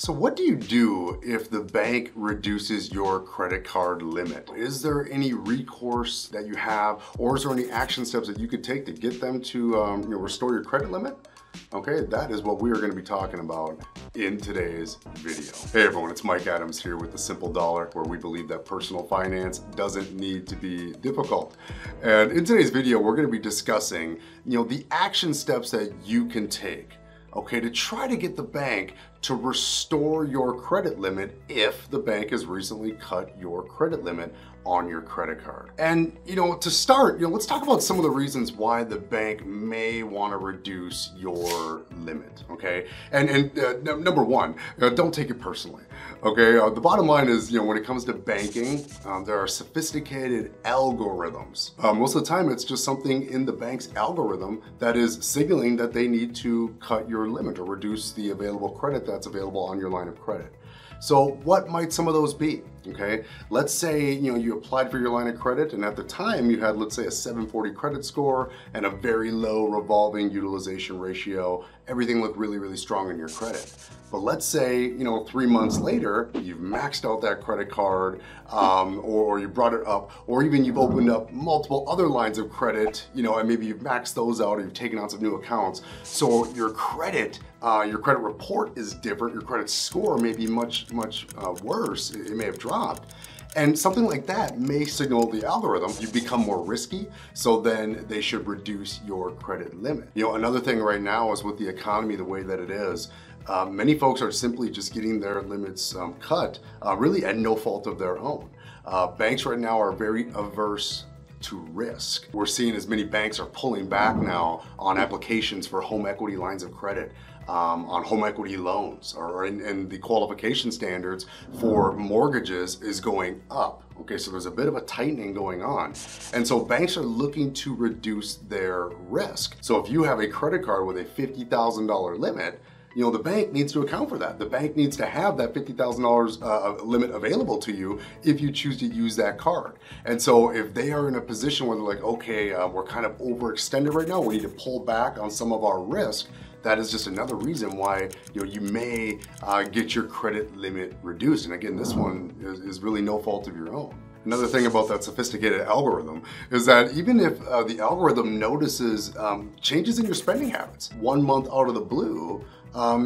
So what do you do if the bank reduces your credit card limit? Is there any recourse that you have, or is there any action steps that you could take to get them to restore your credit limit? Okay, that is what we are going to be talking about in today's video. Hey everyone, it's Mike Adams here with The Simple Dollar, where we believe that personal finance doesn't need to be difficult. And in today's video, we're going to be discussing, the action steps that you can take, okay, to try to get the bank to restore your credit limit if the bank has recently cut your credit limit on your credit card. And to start, let's talk about some of the reasons why the bank may want to reduce your limit, okay? And number one, don't take it personally, okay? The bottom line is, when it comes to banking, there are sophisticated algorithms. Most of the time, it's just something in the bank's algorithm that is signaling that they need to cut your limit or reduce the available credit that's available on your line of credit. So what might some of those be? Okay, let's say you applied for your line of credit, and at the time you had, let's say, a 740 credit score and a very low revolving utilization ratio. Everything looked really, really strong in your credit. But let's say 3 months later you've maxed out that credit card, or you brought it up, or even you've opened up multiple other lines of credit, and maybe you've maxed those out, or you've taken out some new accounts. So your credit report is different. Your credit score may be much worse. It may have dropped. And something like that may signal the algorithm you become more risky, so then they should reduce your credit limit. Another thing right now is with the economy the way that it is, many folks are simply just getting their limits cut, really at no fault of their own. Banks right now are very averse to risk. We're seeing as many banks are pulling back now on applications for home equity lines of credit, on home equity loans, and the qualification standards for mortgages is going up. Okay, so there's a bit of a tightening going on. And so banks are looking to reduce their risk. So if you have a credit card with a $50,000 limit, the bank needs to account for that. The bank needs to have that $50,000 limit available to you if you choose to use that card. And so if they are in a position where they're like, okay, we're kind of overextended right now, we need to pull back on some of our risk, that is just another reason why you may get your credit limit reduced. And again, this one is really no fault of your own. Another thing about that sophisticated algorithm is that even if the algorithm notices changes in your spending habits, 1 month out of the blue,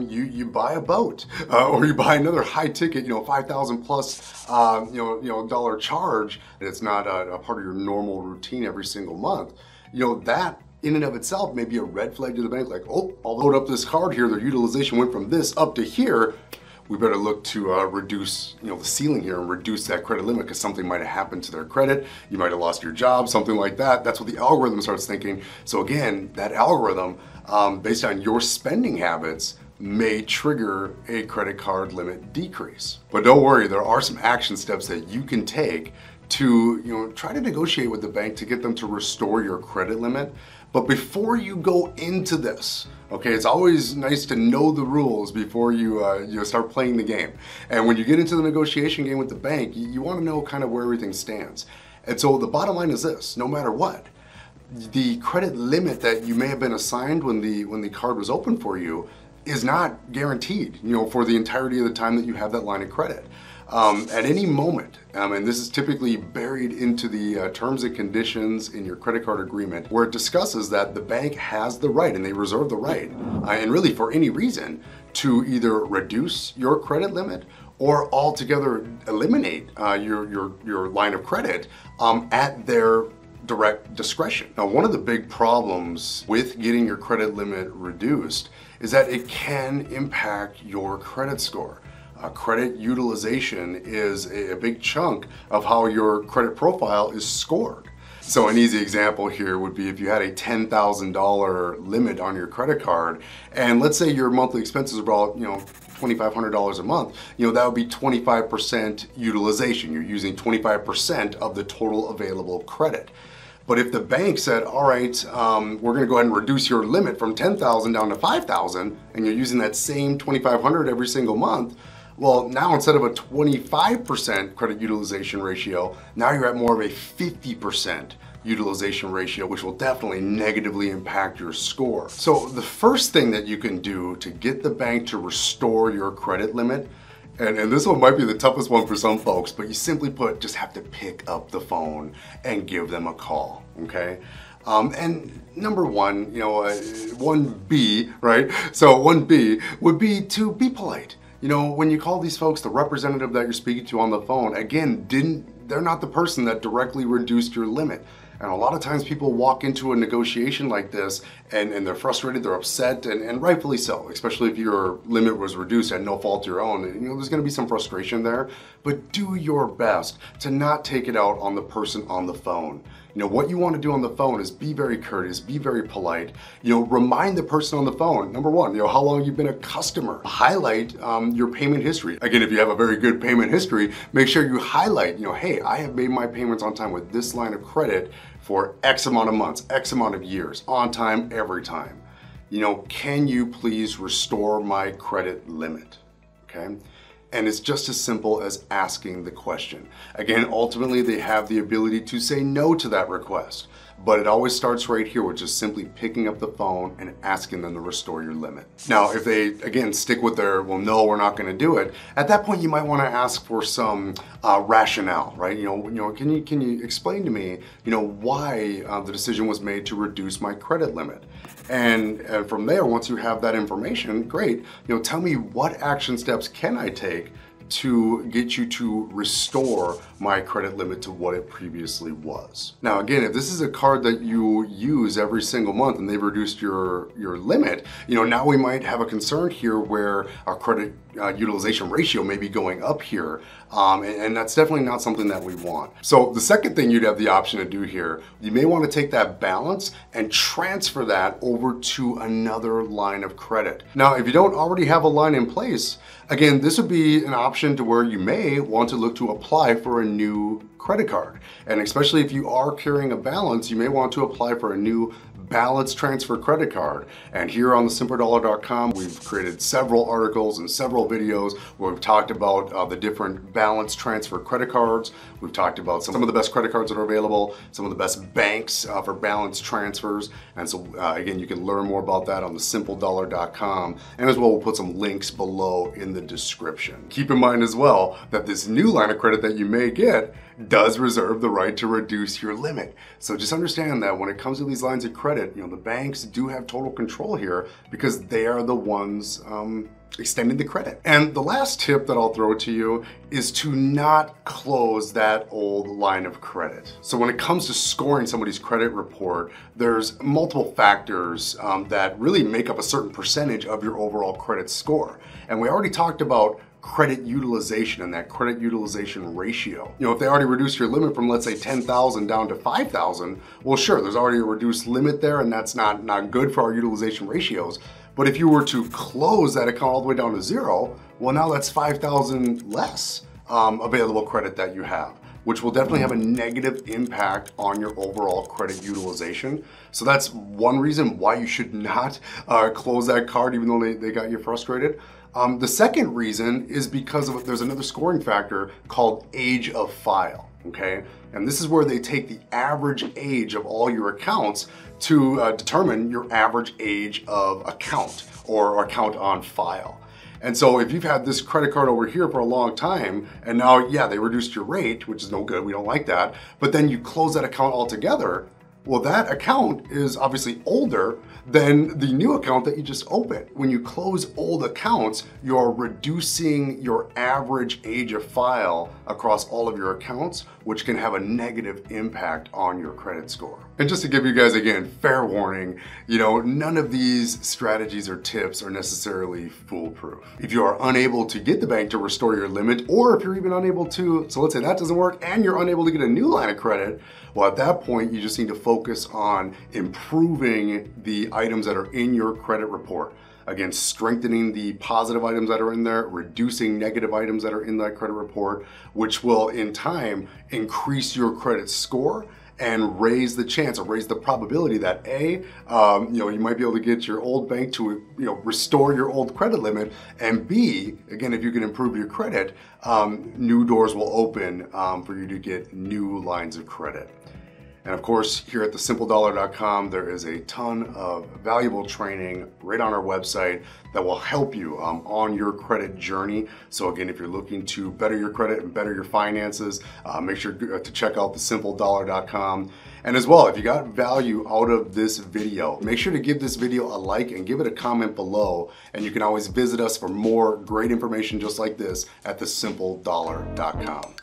you buy a boat, or you buy another high ticket, $5,000 plus, dollar charge, and it's not a part of your normal routine every single month, that in and of itself may be a red flag to the bank, like, oh, I'll load up this card here, their utilization went from this up to here, we better look to reduce the ceiling here and reduce that credit limit because something might have happened to their credit, you might have lost your job, something like that. That's what the algorithm starts thinking. So again, that algorithm, based on your spending habits, may trigger a credit card limit decrease. But don't worry, there are some action steps that you can take to try to negotiate with the bank to get them to restore your credit limit. But before you go into this, okay, it's always nice to know the rules before you start playing the game. And when you get into the negotiation game with the bank, you want to know kind of where everything stands. And so the bottom line is this: no matter what, the credit limit that you may have been assigned when the card was open for you is not guaranteed, for the entirety of the time that you have that line of credit. At any moment, and this is typically buried into the terms and conditions in your credit card agreement, where it discusses that the bank has the right, and they reserve the right, and really for any reason, to either reduce your credit limit or altogether eliminate your line of credit at their direct discretion. Now, one of the big problems with getting your credit limit reduced is that it can impact your credit score. Credit utilization is a big chunk of how your credit profile is scored. So an easy example here would be if you had a $10,000 limit on your credit card, and let's say your monthly expenses are about $2,500 a month, that would be 25% utilization. You're using 25% of the total available credit. But if the bank said, all right, we're gonna go ahead and reduce your limit from $10,000 down to $5,000, and you're using that same $2,500 every single month, well, now instead of a 25% credit utilization ratio, now you're at more of a 50% utilization ratio, which will definitely negatively impact your score. So the first thing that you can do to get the bank to restore your credit limit, and this one might be the toughest one for some folks, but you simply just have to pick up the phone and give them a call, okay? And number one, 1B, right? So 1B would be to be polite. When you call these folks, the representative that you're speaking to on the phone, again, they're not the person that directly reduced your limit. And a lot of times people walk into a negotiation like this and they're frustrated, they're upset, and rightfully so, especially if your limit was reduced at no fault of your own. There's gonna be some frustration there, but do your best to not take it out on the person on the phone. What you want to do on the phone is be very courteous, be very polite. Remind the person on the phone, number one, how long you've been a customer. Highlight your payment history. Again, if you have a very good payment history, make sure you highlight, hey, I have made my payments on time with this line of credit for X amount of months, X amount of years, on time, every time. Can you please restore my credit limit? Okay. And it's just as simple as asking the question. Again, ultimately, they have the ability to say no to that request. But it always starts right here with just simply picking up the phone and asking them to restore your limit. Now, if they, again, stick with their, well, no, we're not gonna do it, at that point, you might wanna ask for some rationale, right? Can you explain to me, why the decision was made to reduce my credit limit? And from there, once you have that information, great, tell me what action steps can I take to get you to restore my credit limit to what it previously was. Now again, if this is a card that you use every single month and they've reduced your limit, now we might have a concern here where our credit utilization ratio may be going up here, and that's definitely not something that we want. So the second thing you'd have the option to do here, you may want to take that balance and transfer that over to another line of credit. Now, if you don't already have a line in place, again, this would be an option to where you may want to look to apply for a new credit card. And especially if you are carrying a balance, you may want to apply for a new balance transfer credit card. And here on thesimplerdollar.com, we've created several articles and several videos where we've talked about the different balance transfer credit cards. We've talked about some of the best credit cards that are available, some of the best banks for balance transfers. And so again, you can learn more about that on thesimplerdollar.com. And as well, we'll put some links below in the description. Keep in mind as well that this new line of credit that you may get does reserve the right to reduce your limit. So just understand that when it comes to these lines of credit, the banks do have total control here because they are the ones extending the credit. And the last tip that I'll throw to you is to not close that old line of credit. So when it comes to scoring somebody's credit report, there's multiple factors that really make up a certain percentage of your overall credit score. And we already talked about credit utilization and that credit utilization ratio. If they already reduced your limit from, let's say, 10,000 down to 5,000, well, sure, there's already a reduced limit there, and that's not good for our utilization ratios. But if you were to close that account all the way down to zero, well, now that's 5,000 less available credit that you have, which will definitely have a negative impact on your overall credit utilization. So that's one reason why you should not close that card, even though they got you frustrated. The second reason is because there's another scoring factor called age of file, okay? And this is where they take the average age of all your accounts to determine your average age of account or account on file. And so if you've had this credit card over here for a long time, and now, yeah, they reduced your rate, which is no good, we don't like that, but then you close that account altogether, well, that account is obviously older than the new account that you just opened. When you close old accounts, you're reducing your average age of file across all of your accounts, which can have a negative impact on your credit score. And just to give you guys, again, fair warning, none of these strategies or tips are necessarily foolproof. If you are unable to get the bank to restore your limit, or if you're even unable to, so let's say that doesn't work and you're unable to get a new line of credit, well, at that point, you just need to focus on improving the items that are in your credit report. Again, strengthening the positive items that are in there, reducing negative items that are in that credit report, which will in time increase your credit score and raise the chance or raise the probability that you might be able to get your old bank to restore your old credit limit, and B, again, if you can improve your credit, new doors will open for you to get new lines of credit. And of course, here at thesimpledollar.com, there is a ton of valuable training right on our website that will help you on your credit journey. So again, if you're looking to better your credit and better your finances, make sure to check out thesimpledollar.com. And as well, if you got value out of this video, make sure to give this video a like and give it a comment below. And you can always visit us for more great information just like this at thesimpledollar.com.